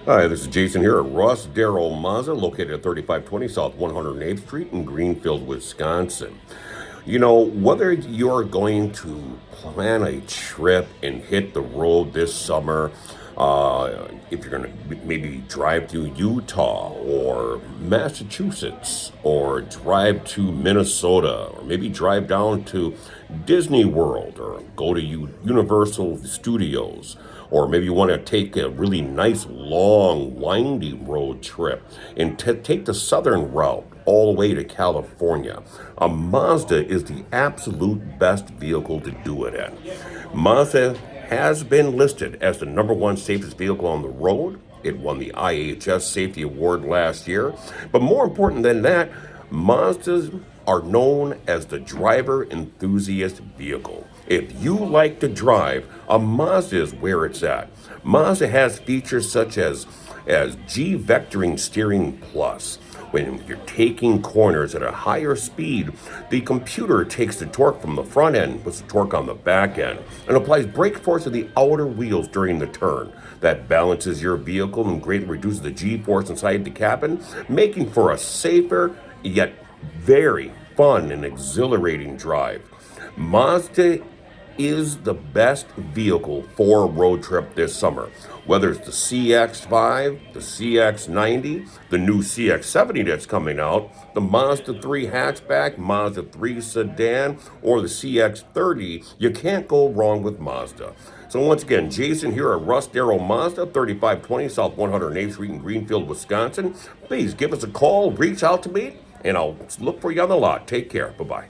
Hi, this is Jason here at Russ Darrow Mazda, located at 3520 South 108th Street in Greenfield, Wisconsin. Whether you're going to plan a trip and hit the road this summer, if you're going to maybe drive to Utah or Massachusetts or drive to Minnesota or maybe drive down to Disney World or go to Universal Studios, or maybe you want to take a really nice, long, windy road trip and take the southern route all the way to California. A Mazda is the absolute best vehicle to do it in. Mazda has been listed as the number one safest vehicle on the road. It won the IHS Safety Award last year. But more important than that, Mazdas are known as the driver enthusiast vehicle. If you like to drive, a Mazda is where it's at. Mazda has features such as G Vectoring Steering Plus. When you're taking corners at a higher speed, the computer takes the torque from the front end, puts the torque on the back end, and applies brake force to the outer wheels during the turn. That balances your vehicle and greatly reduces the G-force inside the cabin, making for a safer yet very fun and exhilarating drive. Mazda is the best vehicle for a road trip this summer. Whether it's the CX-5, the CX-90, the new CX-70 that's coming out, the Mazda 3 hatchback, Mazda 3 sedan, or the CX-30, you can't go wrong with Mazda. So once again, Jason here at Russ Darrow Mazda, 3520 South 108th Street in Greenfield, Wisconsin. Please give us a call, reach out to me, and I'll look for you on the lot. Take care. Bye-bye.